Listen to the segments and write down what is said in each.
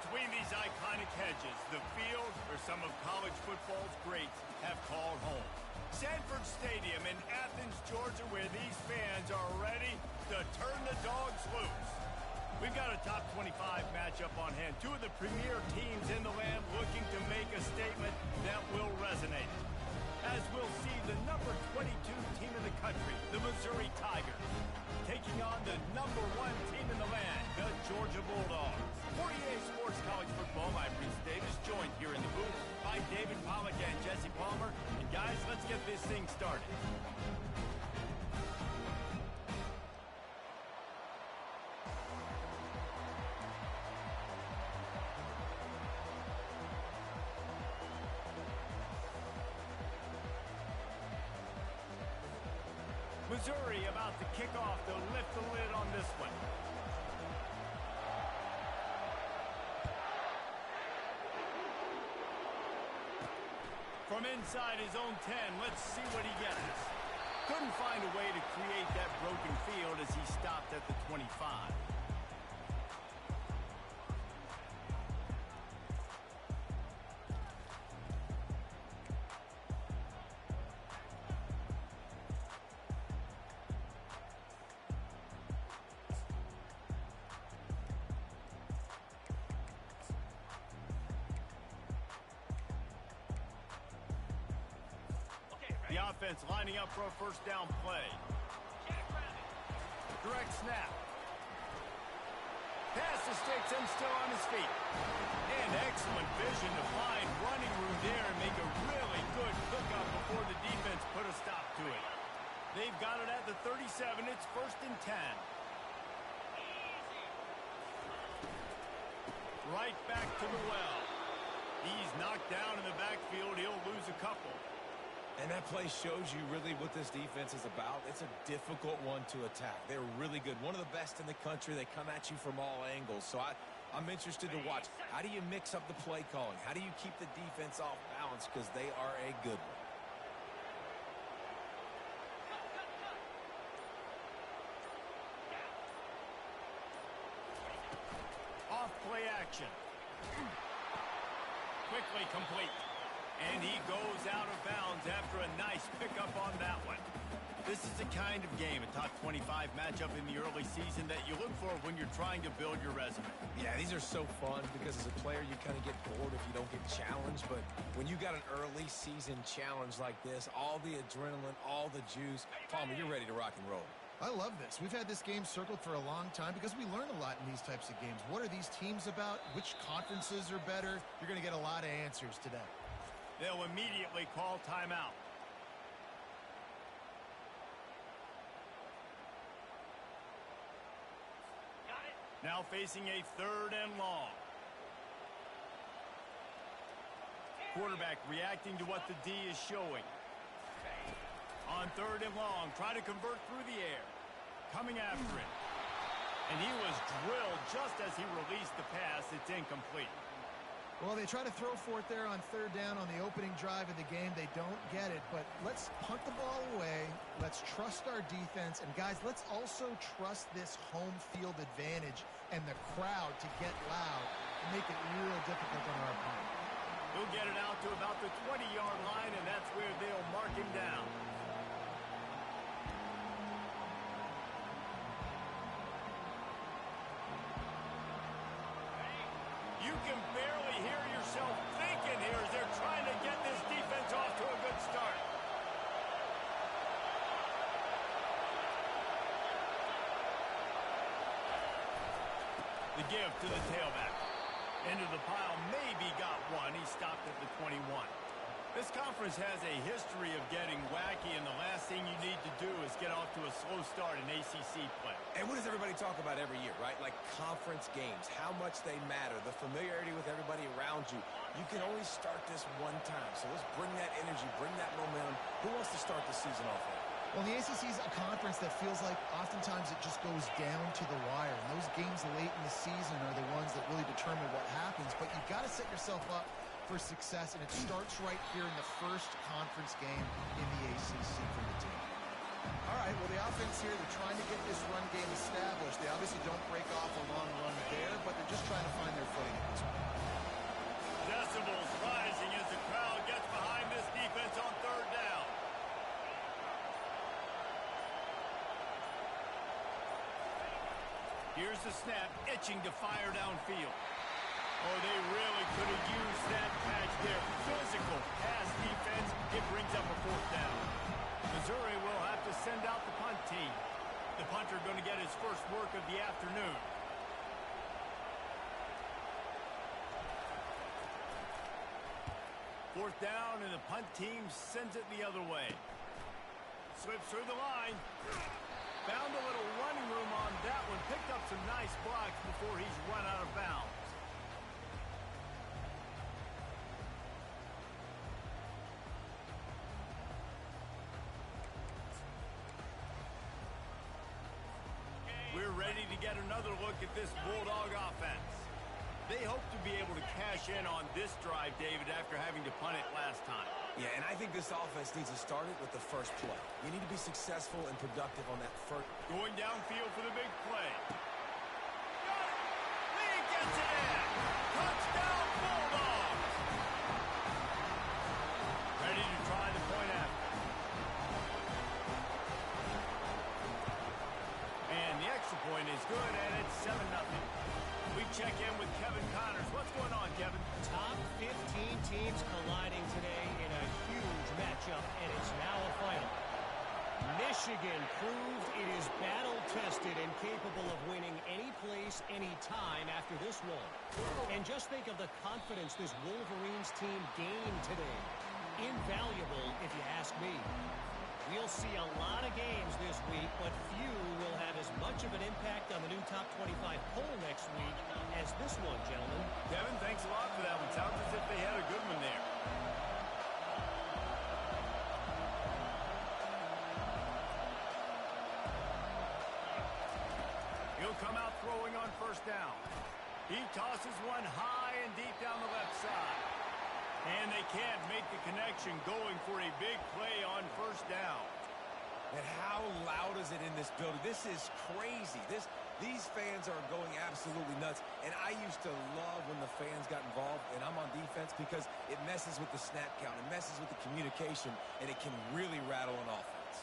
Between these iconic hedges, the field where some of college football's greats have called home. Sanford Stadium in Athens, Georgia, where these fans are ready to turn the dogs loose. We've got a top 25 matchup on hand. Two of the premier teams in the land looking to make a statement that will resonate. As we'll see the number 22 team in the country, the Missouri Tigers, taking on the number 1 team in the land, the Georgia Bulldogs. For EA Sports College Football, I'm Reese Davis, joined here in the booth by David Pollack and Jesse Palmer. And guys, let's get this thing started. Missouri about to kick off. They'll lift the lid on this one. From inside his own 10, let's see what he gets. Couldn't find a way to create that broken field as he stopped at the 25. The offense lining up for a first down play. Direct snap. Pass to sticks and still on his feet. And excellent vision to find running room there and make a really good hookup before the defense put a stop to it. They've got it at the 37. It's 1st and 10. Right back to the well. He's knocked down in the backfield. He'll lose a couple. And that play shows you really what this defense is about. It's a difficult one to attack. They're really good. One of the best in the country. They come at you from all angles. So I'm interested to watch. How do you mix up the play calling? How do you keep the defense off balance? Because they are a good one. Off play action. Quickly complete. And he goes out of bounds after a nice pickup on that one. This is the kind of game, a top 25 matchup in the early season, that you look for when you're trying to build your resume. Yeah, these are so fun because as a player you kind of get bored if you don't get challenged. But when you got an early season challenge like this, all the adrenaline, all the juice, Palmer, you're ready to rock and roll. I love this. We've had this game circled for a long time because we learn a lot in these types of games. What are these teams about? Which conferences are better? You're going to get a lot of answers today. They'll immediately call timeout. Got it. Now facing a 3rd and long. Quarterback reacting to what the D is showing. On 3rd and long, try to convert through the air. Coming after it. And he was drilled just as he released the pass. It's incomplete. Well, they try to throw for it there on 3rd down on the opening drive of the game. They don't get it, but let's punt the ball away. Let's trust our defense. And, guys, let's also trust this home field advantage and the crowd to get loud and make it real difficult on our opponent. He'll get it out to about the 20-yard line, and that's where they'll mark him down. You can barely hear yourself thinking here as they're trying to get this defense off to a good start. The give to the tailback. Into the pile, maybe got one. He stopped at the 21. This conference has a history of getting wacky, and the last thing you need to do is get off to a slow start in ACC play. And what does everybody talk about every year, right? Like conference games, how much they matter, the familiarity with everybody around you. You can only start this one time, so let's bring that energy, bring that momentum. Who wants to start the season off with? Well, the ACC is a conference that feels like oftentimes it just goes down to the wire. And those games late in the season are the ones that really determine what happens. But you've got to set yourself up for success, and it starts right here in the first conference game in the ACC for the team. All right, well, the offense here, they're trying to get this run game established. They obviously don't break off a long run there, but they're just trying to find their footing at this point. Decibels rising as the crowd gets behind this defense on third down. Here's the snap, itching to fire downfield. Oh, they really could have used that catch there. Physical pass defense. It brings up a fourth down. Missouri will have to send out the punt team. The punter going to get his first work of the afternoon. Fourth down, and the punt team sends it the other way. Slips through the line. Found a little running room on that one. Picked up some nice blocks before he's run out of bounds. We're ready to get another look at this Bulldog offense. They hope to be able to cash in on this drive, David, after having to punt it last time. Yeah, and I think this offense needs to start it with the first play. You need to be successful and productive on that first. Going downfield for the big play. Got it! Lee gets it in! Touchdown, Bulldogs! Ready to try the point after. And the extra point is good, and it's 7-0. We check in with Kevin Connors. What's going on, Kevin? Top 15 teams colliding today in a huge matchup, and it's now a final. Michigan proved it is battle-tested and capable of winning any place, any time after this one. And just think of the confidence this Wolverines team gained today. Invaluable, if you ask me. We'll see a lot of games this week, but few will have as much of an impact on the new top 25 poll next week as this one, gentlemen. Kevin, thanks a lot for that one. Sounds as if they had a good one there. He'll come out throwing on first down. He tosses one high and deep down the left side. And they can't make the connection, going for a big play on first down. And how loud is it in this building? This is crazy. These fans are going absolutely nuts. And I used to love when the fans got involved, and I'm on defense, because it messes with the snap count. It messes with the communication, and it can really rattle an offense.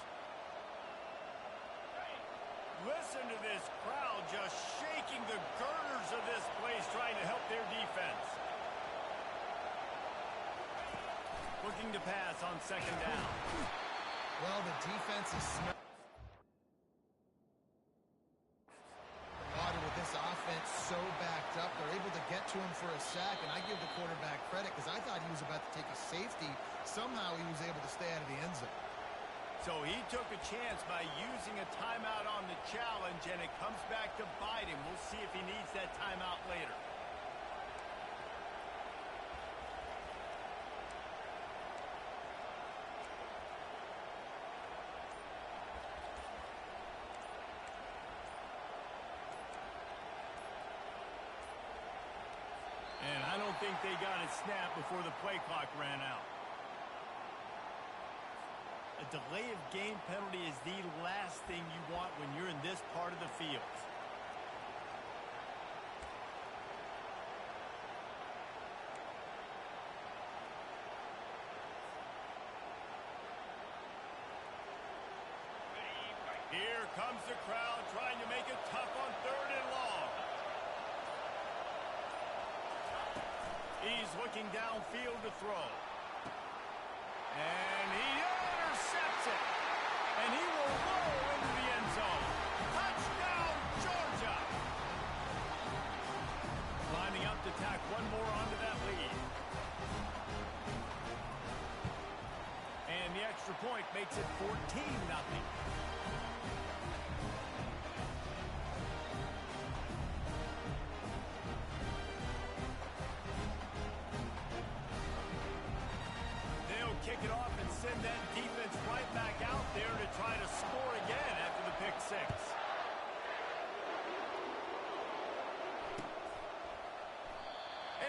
Listen to this crowd just shaking the girders of this place, trying to help their defense. Looking to pass on second down. Well, the defense is smart. With this offense so backed up, they're able to get to him for a sack, and I give the quarterback credit because I thought he was about to take a safety. Somehow he was able to stay out of the end zone. So he took a chance by using a timeout on the challenge, and it comes back to bite him. We'll see if he needs that timeout later. And I don't think they got it snapped before the play clock ran out. A delay of game penalty is the last thing you want when you're in this part of the field. Here comes the crowd trying to make it tough on third and long. He's looking downfield to throw. And he intercepts it. And he will roll into the end zone. Touchdown, Georgia! Lining up to tack one more onto that lead. And the extra point makes it 14-0. Kick it off and send that defense right back out there to try to score again after the pick six.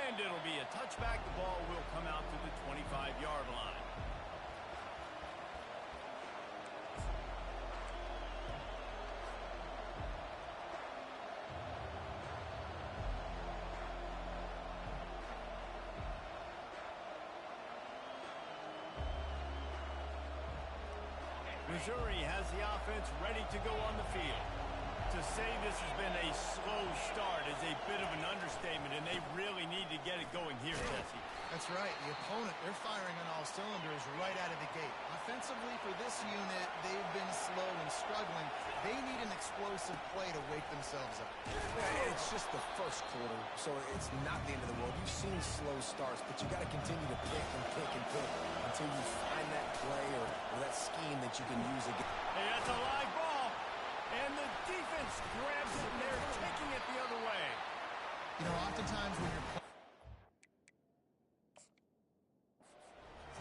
And it'll be a touchback. The ball will come out to the 25-yard line. Missouri has the offense ready to go on the field. To say this has been a slow start is a bit of an understatement, and they really need to get it going here, Jesse. That's right. The opponent, they're firing on all cylinders right out of the gate. Offensively, for this unit, they've been slow and struggling. They need an explosive play to wake themselves up. Yeah, it's just the first quarter, so it's not the end of the world. You've seen slow starts, but you got to continue to pick and pick and pick until you find that play or that scheme that you can use again. Hey, that's a live ball. And the defense grabs it, and they're taking it the other way. You know, oftentimes when you're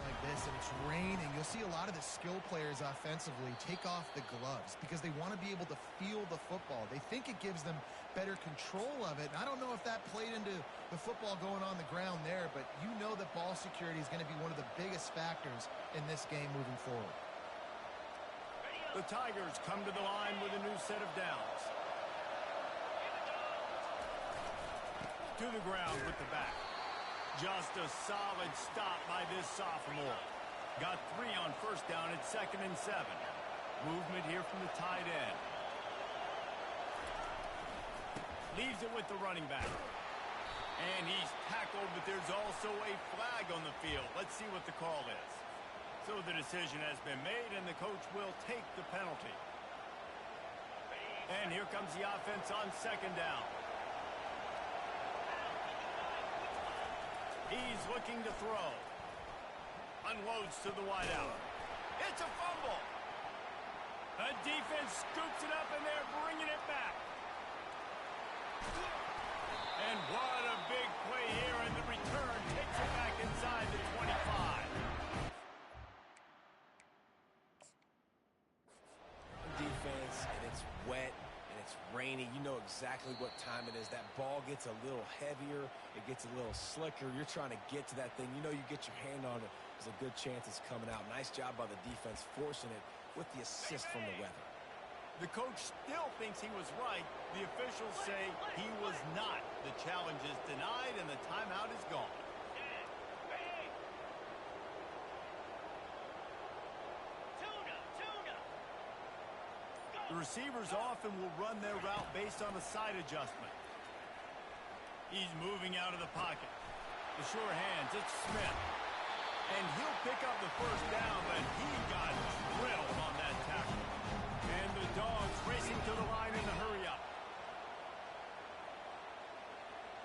like this and it's raining, you'll see a lot of the skill players offensively take off the gloves because they want to be able to feel the football. They think it gives them better control of it. And I don't know if that played into the football going on the ground there, but you know that ball security is going to be one of the biggest factors in this game moving forward. The Tigers come to the line with a new set of downs. To the ground with the back. Just a solid stop by this sophomore. Got 3 on first down at 2nd and 7. Movement here from the tight end. Leaves it with the running back. And he's tackled, but there's also a flag on the field. Let's see what the call is. So the decision has been made, and the coach will take the penalty. And here comes the offense on 2nd down. He's looking to throw. Unloads to the wideout. It's a fumble. The defense scoops it up, and they're bringing it back. And what a big play here, and the return takes it back inside the 25. Defense, and it's wet and it's rainy. You know exactly what time it is. That ball gets a little heavier, it gets a little slicker. You're trying to get to that thing. You know you get your hand on it, there's a good chance it's coming out. Nice job by the defense forcing it with the assist from the weather. The coach still thinks he was right. The officials say he was not. The challenge is denied and the timeout is gone. The receivers often will run their route based on a side adjustment. He's moving out of the pocket. The sure hands, it's Smith. And he'll pick up the first down, but he got drilled on that tackle. And the Dogs racing to the line in a hurry-up.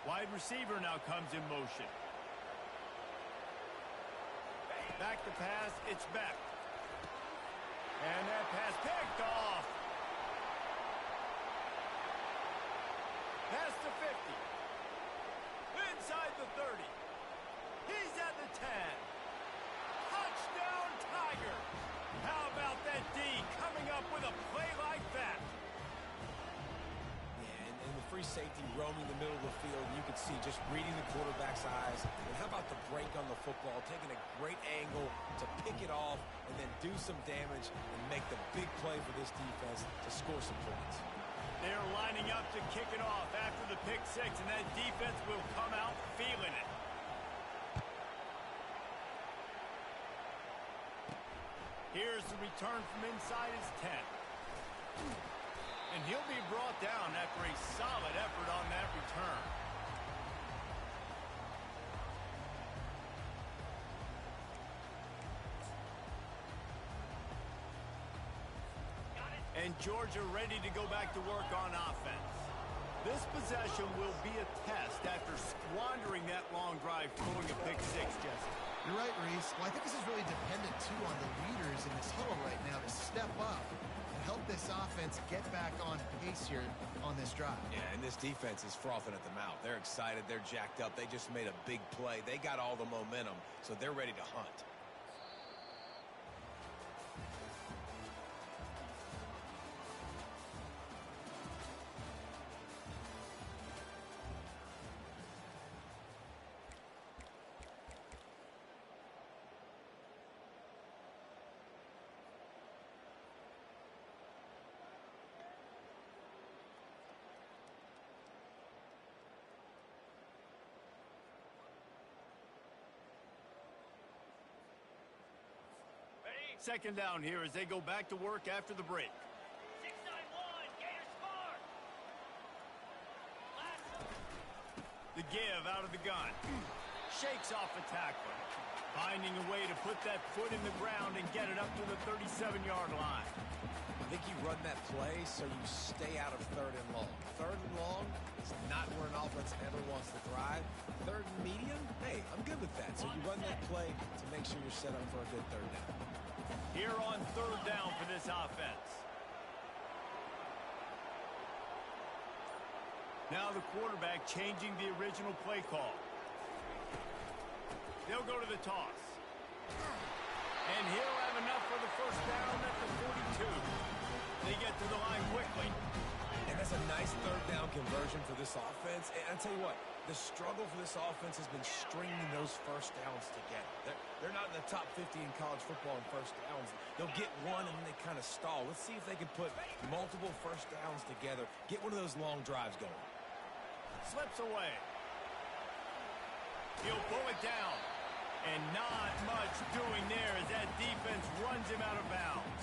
Wide receiver now comes in motion. Back to pass, it's Beck. And that pass picked off. Past the 50. Inside the 30. He's at the 10. Touchdown, Tiger. How about that D coming up with a play like that? Yeah, and the free safety roaming the middle of the field, you could see just reading the quarterback's eyes. And how about the break on the football, taking a great angle to pick it off and then do some damage and make the big play for this defense to score some points. They're lining up to kick it off after the pick six, and that defense will come out feeling it. Here's the return from inside his 10. And he'll be brought down after a solid effort on that return. And Georgia ready to go back to work on offense. This possession will be a test after squandering that long drive throwing a pick six, Jesse. You're right, Reese. Well, I think this is really dependent, too, on the leaders in this huddle right now to step up and help this offense get back on pace here on this drive. Yeah, and this defense is frothing at the mouth. They're excited. They're jacked up. They just made a big play. They got all the momentum, so they're ready to hunt. Second down here as they go back to work after the break. 691, Gators score. The give out of the gun. Shakes off a tackler. Finding a way to put that foot in the ground and get it up to the 37-yard line. I think you run that play so you stay out of third and long. Third and long is not where an offense ever wants to thrive. Third and medium, hey, I'm good with that. So you run that play to make sure you're set up for a good third down. Here on third down for this offense. Now the quarterback changing the original play call. They'll go to the toss. And he'll have enough for the first down at the 42. They get to the line quickly. And that's a nice third down conversion for this offense. And I'll tell you what, the struggle for this offense has been stringing those first downs together. They're not in the top 50 in college football in first downs. They'll get one and then they kind of stall. Let's see if they can put multiple first downs together. Get one of those long drives going. Slips away. He'll pull it down. And not much doing there as that defense runs him out of bounds.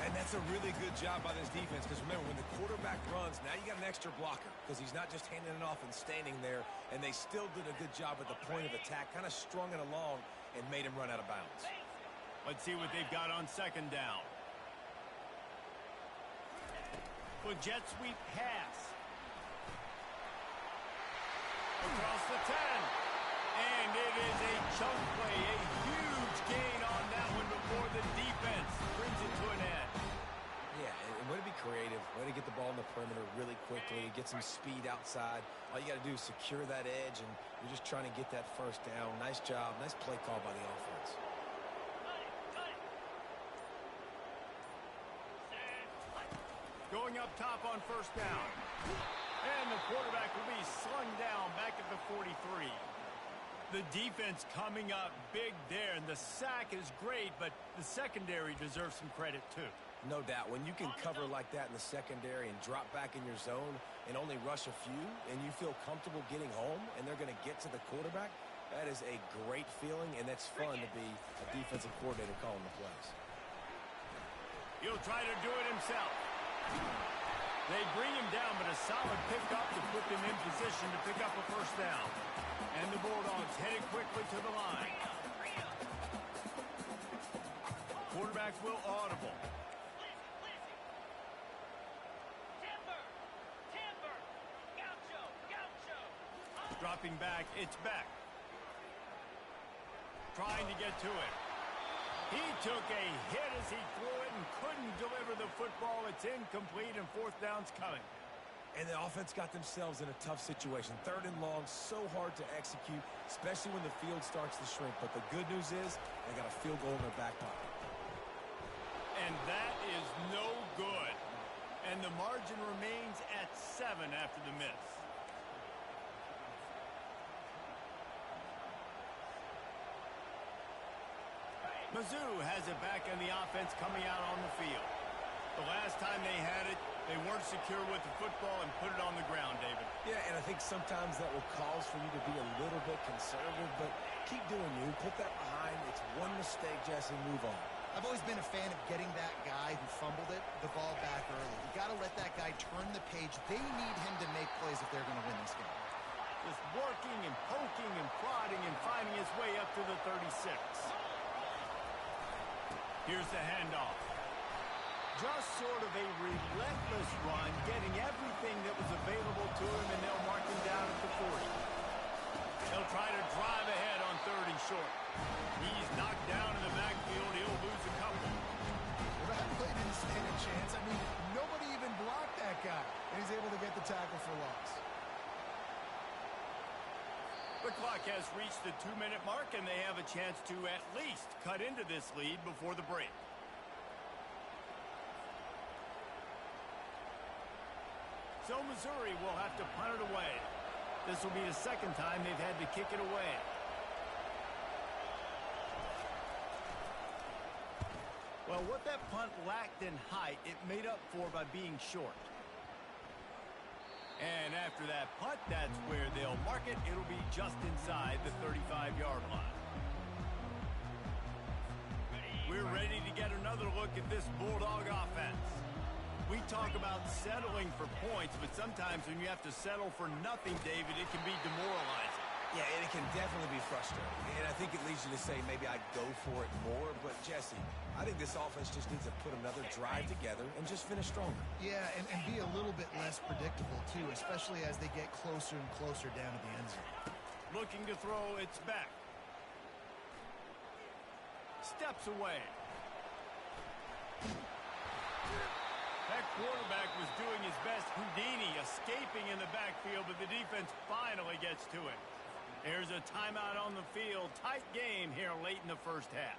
And that's a really good job by this defense because remember, when the quarterback runs, now you got an extra blocker because he's not just handing it off and standing there, and they still did a good job at the point of attack, kind of strung it along and made him run out of bounds. Let's see what they've got on second down. Well, jet sweep pass. Across the 10. And it is a chunk play, a huge gain on that one before the defense brings it to an end. Yeah, and way to be creative, way to get the ball in the perimeter really quickly, get some speed outside. All you got to do is secure that edge, and you're just trying to get that first down. Nice job, nice play call by the offense. Going up top on first down. And the quarterback will be slung down back at the 43. The defense coming up big there, and the sack is great, but the secondary deserves some credit too. No doubt. When you can cover like that in the secondary and drop back in your zone and only rush a few, and you feel comfortable getting home, and they're going to get to the quarterback, that is a great feeling, and that's fun to be a defensive coordinator calling the plays. He'll try to do it himself. They bring him down, but a solid pickup to put them in position to pick up a first down. And the Bulldogs headed quickly to the line. Quarterback will audible. Dropping back, it's Beck. Trying to get to it. He took a hit as he threw it and couldn't deliver the football. It's incomplete and fourth down's coming. And the offense got themselves in a tough situation. Third and long, so hard to execute, especially when the field starts to shrink. But the good news is they got a field goal in their back pocket. And that is no good. And the margin remains at 7 after the miss. Mizzou has it back in the offense coming out on the field. The last time they had it, they weren't secure with the football and put it on the ground, David. Yeah, and I think sometimes that will cause for you to be a little bit conservative, but keep doing you. Put that behind. It's one mistake, Jesse, move on. I've always been a fan of getting that guy who fumbled it, the ball back early. You got to let that guy turn the page. They need him to make plays if they're going to win this game. Just working and poking and prodding and finding his way up to the 36. Here's the handoff. Just sort of a relentless run, getting everything that was available to him, and they'll mark him down at the 40. They'll try to drive ahead on 3rd and short. He's knocked down in the backfield. He'll lose a couple. Well, that play didn't stand a chance. I mean, nobody even blocked that guy, and he's able to get the tackle for loss. The clock has reached the 2-minute mark, and they have a chance to at least cut into this lead before the break. So Missouri will have to punt it away. This will be the second time they've had to kick it away. Well, what that punt lacked in height, it made up for by being short. And after that punt, that's where they'll mark it. It'll be just inside the 35-yard line. We're ready to get another look at this Bulldog offense. We talk about settling for points, but sometimes when you have to settle for nothing, David, it can be demoralizing. Yeah, and it can definitely be frustrating. And I think it leads you to say maybe I'd go for it more. But, Jesse, I think this offense just needs to put another drive together and just finish stronger. Yeah, and be a little bit less predictable, too, especially as they get closer and closer down to the end zone. Looking to throw, it's back. Steps away. That quarterback was doing his best Houdini, escaping in the backfield, but the defense finally gets to it. There's a timeout on the field. Tight game here late in the first half.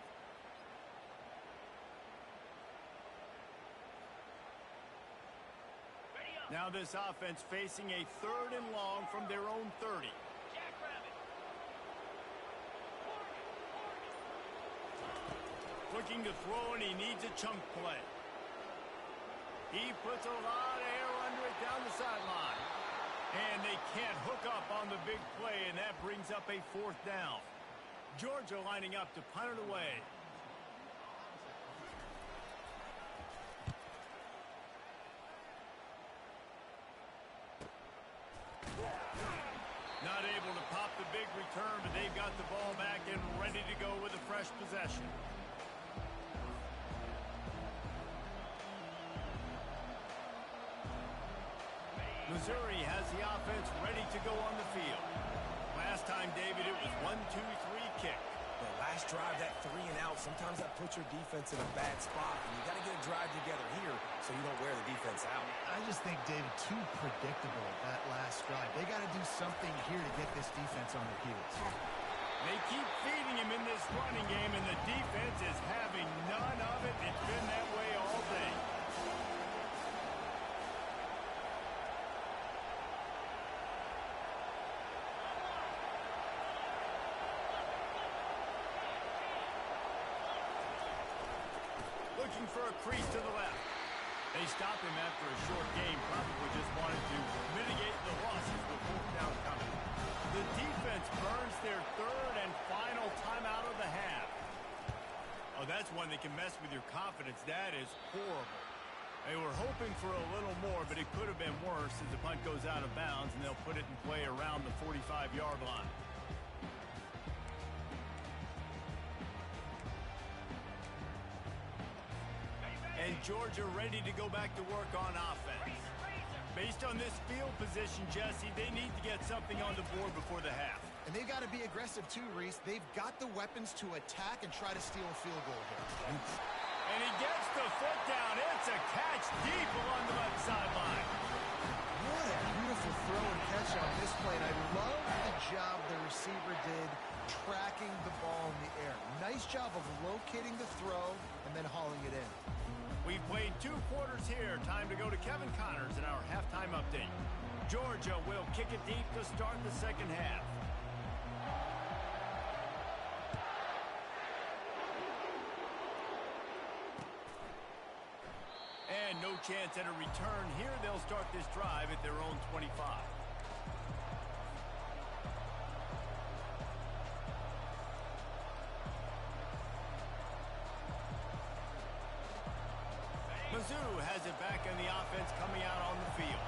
Now this offense facing a 3rd and long from their own 30. Looking to throw, and he needs a chunk play. He puts a lot of air under it down the sideline. And they can't hook up on the big play, and that brings up a 4th down. Georgia lining up to punt it away. Not able to pop the big return, but they've got the ball back and ready to go with a fresh possession. Missouri has the offense ready to go on the field. Last time, David, it was 1-2-3 kick. The last drive, that 3 and out, sometimes that puts your defense in a bad spot. And you got to get a drive together here so you don't wear the defense out. I just think, David, too predictable that last drive. They got to do something here to get this defense on their heels. They keep feeding him in this running game, and the defense is having none of it. It's been that way all day. Looking for a crease to the left. They stop him after a short game, probably just wanted to mitigate the losses with 4th down coming. The defense burns their 3rd and final timeout of the half. Oh, that's one that can mess with your confidence. That is horrible. They were hoping for a little more, but it could have been worse as the punt goes out of bounds, and they'll put it in play around the 45-yard line. And Georgia ready to go back to work on offense. Based on this field position, Jesse, they need to get something on the board before the half. And they've got to be aggressive too, Reese. They've got the weapons to attack and try to steal a field goal here. And he gets the foot down. It's a catch deep along the left sideline. What a beautiful throw and catch on this play. And I love the job the receiver did tracking the ball in the air. Nice job of locating the throw and then hauling it in. We've played 2 quarters here. Time to go to Kevin Connors in our halftime update. Georgia will kick it deep to start the second half. And no chance at a return here. They'll start this drive at their own 25. Mizzou has it back in the offense coming out on the field.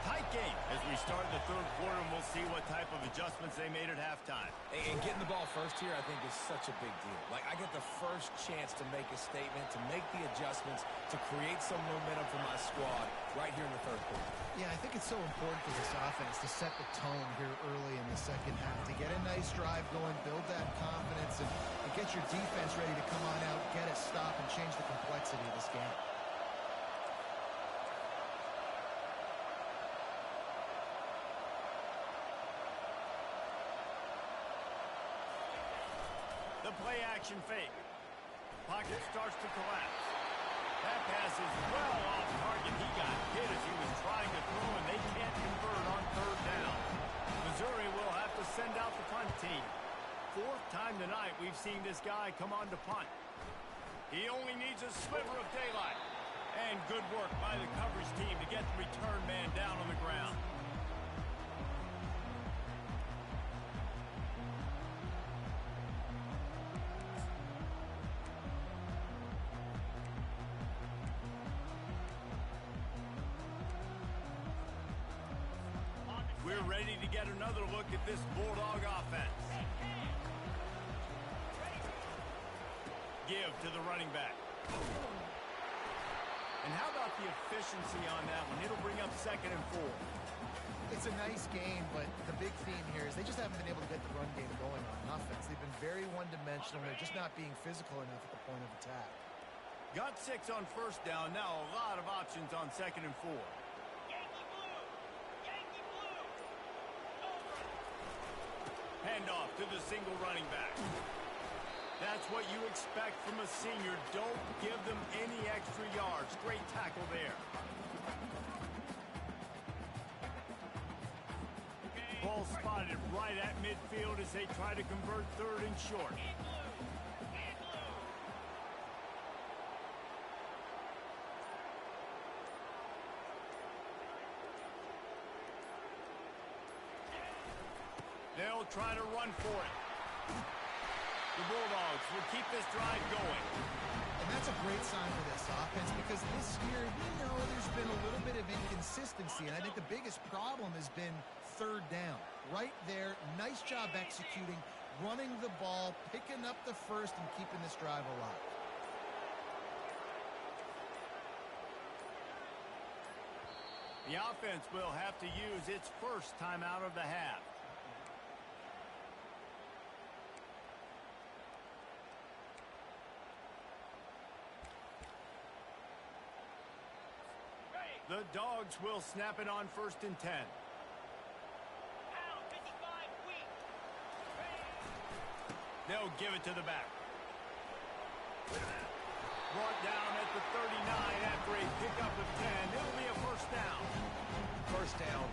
Tight game as we start the 3rd quarter, and we'll see what type of adjustments they made at halftime. And getting the ball first here, I think, is such a big deal. Like, I get the first chance to make a statement, to make the adjustments, to create some momentum for my squad right here in the 3rd quarter. Yeah, I think it's so important for this offense to set the tone here early in the second half, to get a nice drive going, build that confidence, and get your defense ready to come on out, get a stop, and change the complexity of this game. The play action fake. Pocket starts to collapse. That pass is well off target. He got hit as he was trying to throw, and they can't convert on 3rd down. Missouri will have to send out the punt team. 4th time tonight we've seen this guy come on to punt. He only needs a sliver of daylight. And good work by the coverage team to get the return man down on the ground. We're ready to get another look at this Bulldog offense. Give to the running back. And how about the efficiency on that one? It'll bring up 2nd and 4. It's a nice game, but the big theme here is they just haven't been able to get the run game going on offense. They've been very one-dimensional. They're just not being physical enough at the point of attack. Got 6 on 1st down. Now a lot of options on 2nd and 4. Yankee blue! Yankee blue! Over! Handoff to the single running back. That's what you expect from a senior. Don't give them any extra yards. Great tackle there. Ball spotted right at midfield as they try to convert 3rd and short. In blue! In blue! They'll try to run for it. The Bulldogs will keep this drive going. And that's a great sign for this offense because this year, we know there's been a little bit of inconsistency, and I think the biggest problem has been 3rd down. Right there, nice job executing, running the ball, picking up the 1st, and keeping this drive alive. The offense will have to use its 1st time out of the half. The Dogs will snap it on 1st and 10. Pound 55 weak! They'll give it to the back. Brought down at the 39 after a pickup of 10. It'll be a 1st down. 1st down,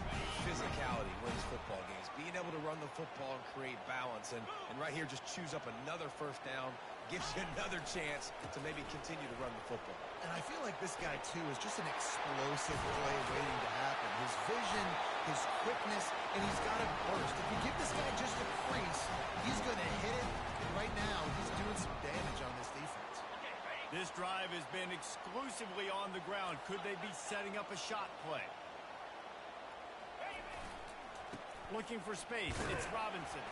physicality wins football games. Being able to run the football and create balance. And right here, just choose up another 1st down. Gives you another chance to maybe continue to run the football. And I feel like this guy, too, is just an explosive play waiting to happen. His vision, his quickness, and he's got to burst. If you give this guy just a crease, he's going to hit it. And right now, he's doing some damage on this defense. This drive has been exclusively on the ground. Could they be setting up a shot play? Looking for space. It's Robinson.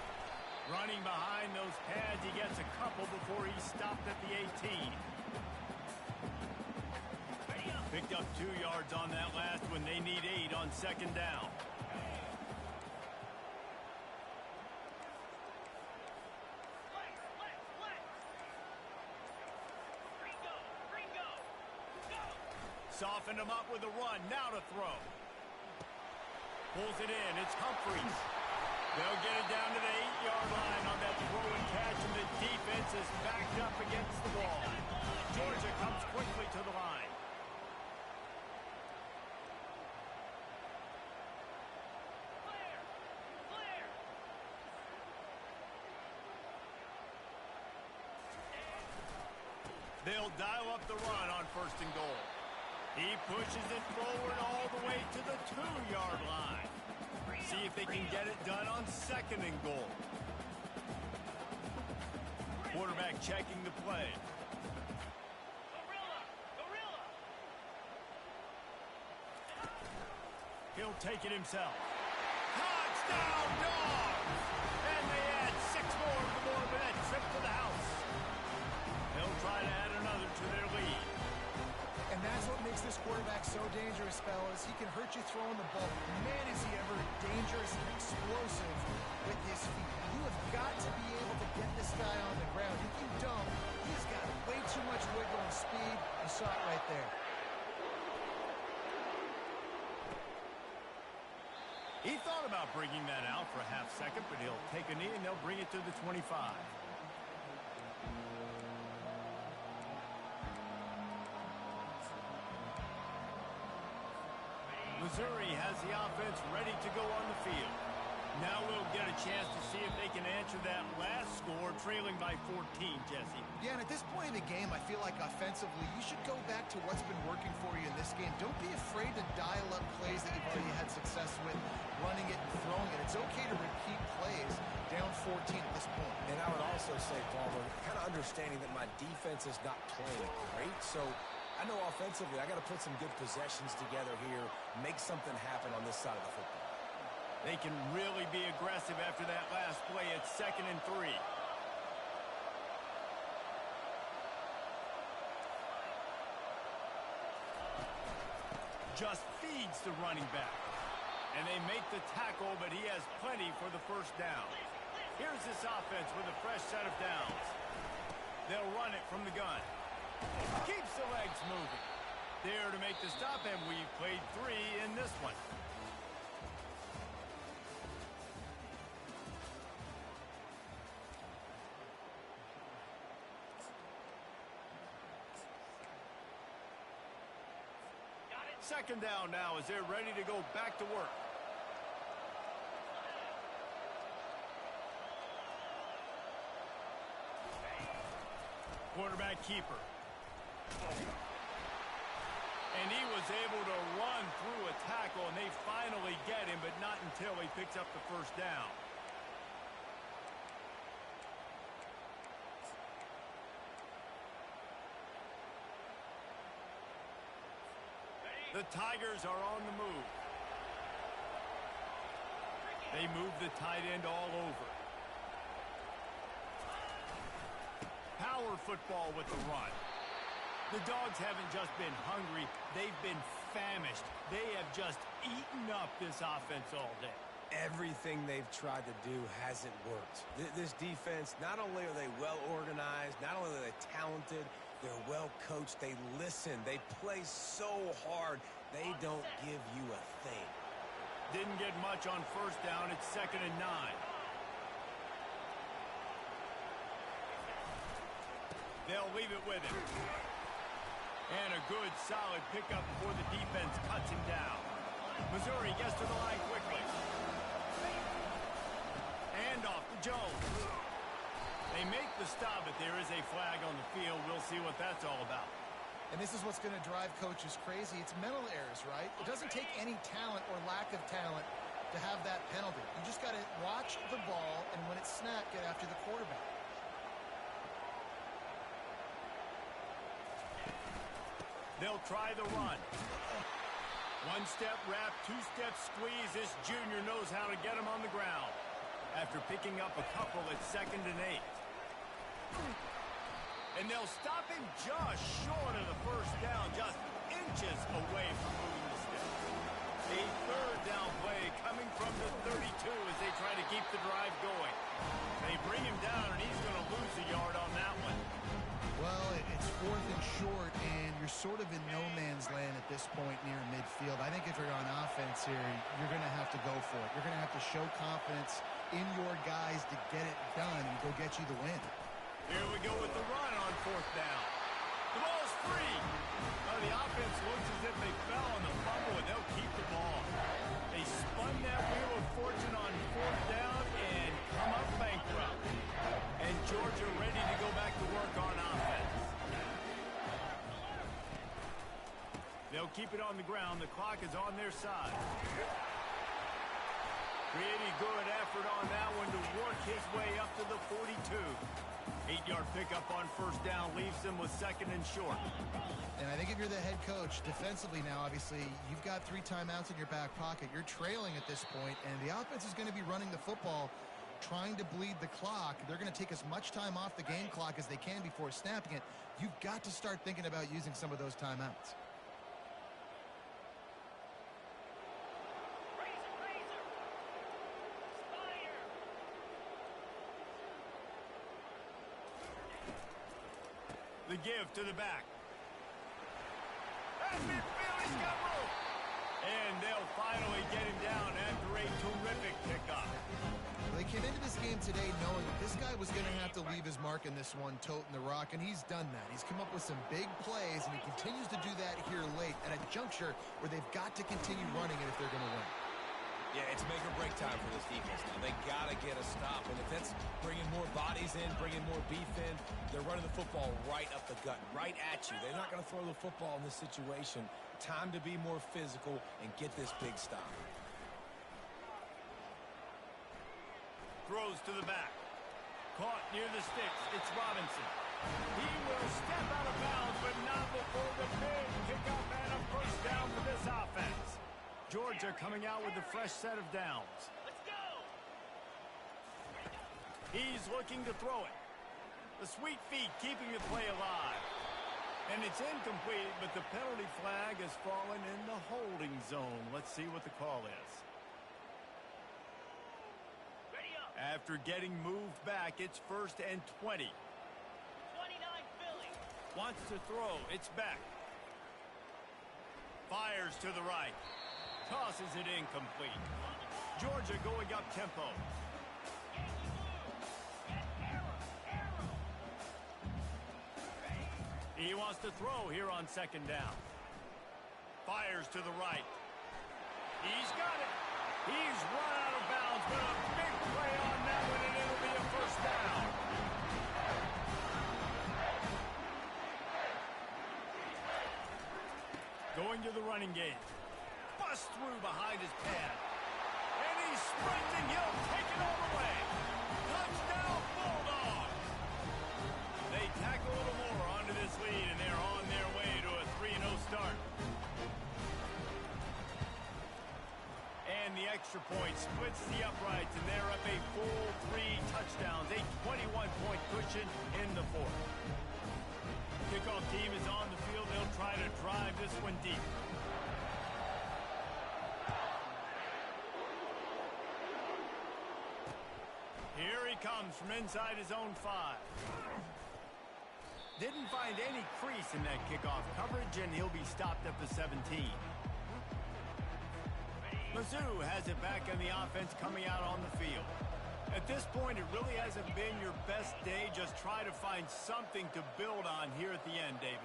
Running behind those pads, he gets a couple before he stopped at the 18. Picked up 2 yards on that last one. They need 8 on 2nd down. Softened him up with a run. Now to throw. Pulls it in. It's Humphries. They'll get it down to the 8-yard line on that throw and catch, and the defense is backed up against the wall. Georgia comes quickly to the line. They'll dial up the run on 1st and goal. He pushes it forward all the way to the 2-yard line. See if they can get it done on 2nd and goal. Quarterback checking the play. Gorilla! He'll take it himself. Touchdown, Dogs! And they add 6 more to the board with that trip to the house. They'll try to add another to their lead. And that's what makes this quarterback so dangerous, fellas. He can hurt you throwing the ball. Man, is he ever dangerous and explosive with his feet. You have got to be able to get this guy on the ground. If you don't, he's got way too much wiggle and speed. You saw it right there. He thought about bringing that out for a half second, but he'll take a knee and they'll bring it to the 25. Missouri has the offense ready to go on the field. Now we'll get a chance to see if they can answer that last score, trailing by 14, Jesse. Yeah, and at this point in the game, I feel like offensively, you should go back to what's been working for you in this game. Don't be afraid to dial up plays that you've already had success with, running it and throwing it. It's okay to repeat plays down 14 at this point. And I would also say, Palmer, kind of understanding that my defense is not playing great, so I know offensively I got to put some good possessions together here, make something happen on this side of the football. They can really be aggressive after that last play. It's 2nd and 3. Just feeds the running back. And they make the tackle, but he has plenty for the first down. Here's this offense with a fresh set of downs. They'll run it from the gun. Keeps the legs moving. There to make the stop, and we've played 3 in this one. Second down now as they're ready to go back to work. Quarterback keeper. And he was able to run through a tackle, and they finally get him, but not until he picks up the first down. The Tigers are on the move. They move the tight end all over. Power football with the run. The Dogs haven't just been hungry, they've been famished. They have just eaten up this offense all day. Everything they've tried to do hasn't worked. This defense, not only are they well organized, not only are they talented, they're well coached, they listen, they play so hard, they don't give you a thing. Didn't get much on first down, it's 2nd and 9. They'll leave it with him. And a good, solid pickup before the defense cuts him down. Missouri gets to the line quickly. And off to Jones. They make the stop, but there is a flag on the field. We'll see what that's all about. And this is what's going to drive coaches crazy. It's mental errors, right? It doesn't take any talent or lack of talent to have that penalty. You just got to watch the ball, and when it's snapped, get after the quarterback. They'll try the run. One-step wrap, two-step squeeze. This junior knows how to get him on the ground. After picking up a couple, it's 2nd and 8. And they'll stop him just short of the first down, just inches away from moving the sticks. A 3rd down play coming from the 32 as they try to keep the drive going. They bring him down, and he's going to lose a yard on that one. Well, it's 4th and short, and you're sort of in no man's land at this point near midfield. I think if you're on offense here, you're going to have to go for it. You're going to have to show confidence in your guys to get it done and go get you the win. Here we go with the run on 4th down. The ball's free. The offense looks as if they fell on the fumble, and they'll keep the ball. They spun that wheel of fortune on 4th down and come up bankrupt. And Georgia ready to go back to work on offense. They'll keep it on the ground. The clock is on their side. Pretty good effort on that one to work his way up to the 42. 8-yard pickup on first down leaves them with 2nd and short. And I think if you're the head coach, defensively now, obviously, you've got 3 timeouts in your back pocket. You're trailing at this point, and the offense is going to be running the football, trying to bleed the clock. They're going to take as much time off the game clock as they can before snapping it. You've got to start thinking about using some of those timeouts. The give to the back. That's midfield, he's got room. And they'll finally get him down after a terrific pickup. They came into this game today knowing that this guy was going to have to leave his mark in this one, toting the rock, and he's done that. He's come up with some big plays, and he continues to do that here late at a juncture where they've got to continue running it if they're going to win. Yeah, it's make or break time for this defense now. They got to get a stop, and if that's bringing more bodies in, bringing more beef in, they're running the football right up the gut, right at you. They're not going to throw the football in this situation. Time to be more physical and get this big stop. Throws to the back. Caught near the sticks. It's Robinson. He will step out of bounds, but not before the big pickup and a first down for this offense. Georgia coming out with a fresh set of downs. He's looking to throw it. The sweet feet keeping the play alive. And it's incomplete, but the penalty flag has fallen in the holding zone. Let's see what the call is. Ready up. After getting moved back, it's 1st and 20. 29 Philly. Wants to throw. It's back. Fires to the right. Tosses it incomplete. Georgia going up tempo. Yankee blue. Get arrow. He wants to throw here on 2nd down. Fires to the right. He's got it. He's run out of bounds, but a big play on that one, and it'll be a 1st down. Going to the running game. Bust through behind his pad. And he's sprinting. He'll take it all the way. Touchdown, Bulldogs. They tack a little more onto this lead, and they're on their way to a 3-0 start. And the extra point splits the uprights, and they're up a full 3 touchdowns, a 21-point cushion in the 4th. Kickoff team is on the field. They'll try to drive this one deep. Here he comes from inside his own 5. Didn't find any crease in that kickoff coverage, and he'll be stopped at the 17. Mizzou has it back in the offense coming out on the field. At this point, it really hasn't been your best day. Just try to find something to build on here at the end, David.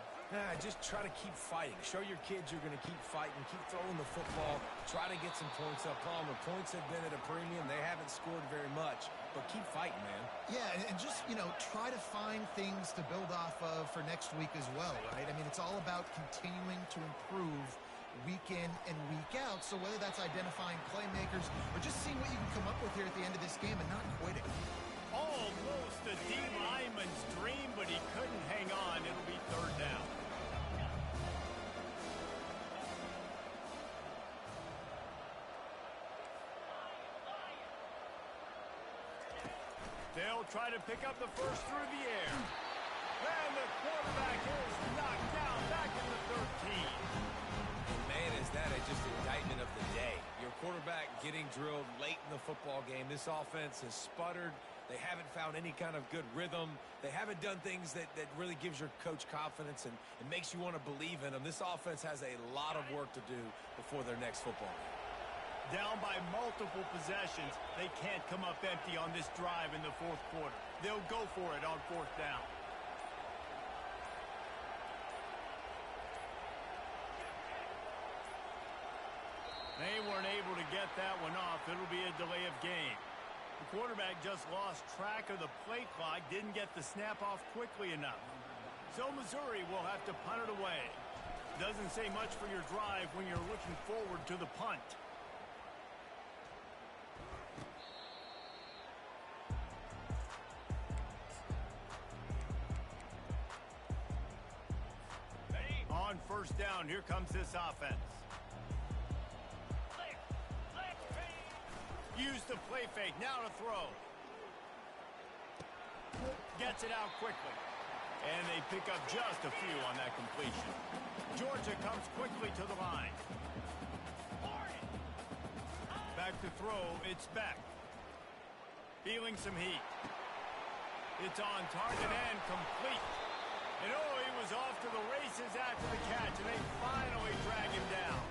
Just try to keep fighting. Show your kids you're going to keep fighting. Keep throwing the football. Try to get some points up. Palmer, points have been at a premium. They haven't scored very much, but keep fighting, man. Yeah, and just, try to find things to build off of for next week as well, right? I mean, it's all about continuing to improve week in and week out. So whether that's identifying playmakers or just seeing what you can come up with here at the end of this game and not quitting. Almost a D lineman's dream, but he couldn't hang on. It'll be 3rd down. They'll try to pick up the first through the air. And the quarterback is knocked down back in the 13. Man, is that just an indictment of the day. Your quarterback getting drilled late in the football game. This offense has sputtered. They haven't found any kind of good rhythm. They haven't done things that really gives your coach confidence and makes you want to believe in them. This offense has a lot of work to do before their next football game. Down by multiple possessions, they can't come up empty on this drive in the 4th quarter. They'll go for it on 4th down. They weren't able to get that one off. It'll be a delay of game. The quarterback just lost track of the play clock, didn't get the snap off quickly enough. So Missouri will have to punt it away. Doesn't say much for your drive when you're looking forward to the punt. On 1st down, here comes this offense. Use the play fake, now to throw. Gets it out quickly. And they pick up just a few on that completion. Georgia comes quickly to the line. Back to throw, it's back. Feeling some heat. It's on target and complete. And he was off to the races after the catch, and they finally drag him down.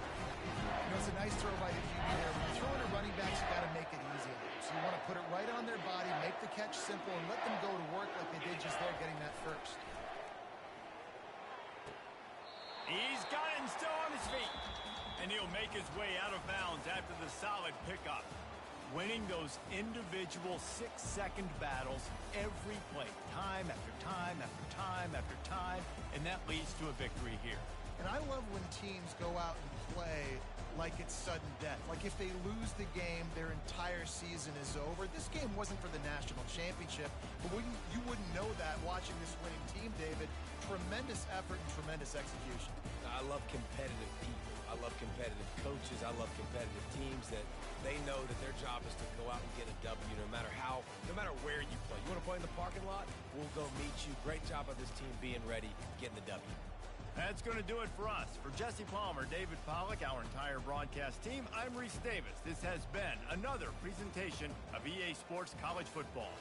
It's a nice throw by the QB there. When you're throwing to running backs, you got to make it easy. So you want to put it right on their body, make the catch simple, and let them go to work like they did just there, getting that first. He's got it and still on his feet. And he'll make his way out of bounds after the solid pickup. Winning those individual 6-second battles every play, time after time after time after time, and that leads to a victory here. And I love when teams go out and play like it's sudden death. Like if they lose the game, their entire season is over. This game wasn't for the national championship, but you wouldn't know that watching this winning team, David. Tremendous effort and tremendous execution. I love competitive people. I love competitive coaches. I love competitive teams that they know that their job is to go out and get a W no matter where you play. You want to play in the parking lot? We'll go meet you. Great job of this team being ready, getting the W. That's going to do it for us. For Jesse Palmer, David Pollack, our entire broadcast team, I'm Reese Davis. This has been another presentation of EA Sports College Football.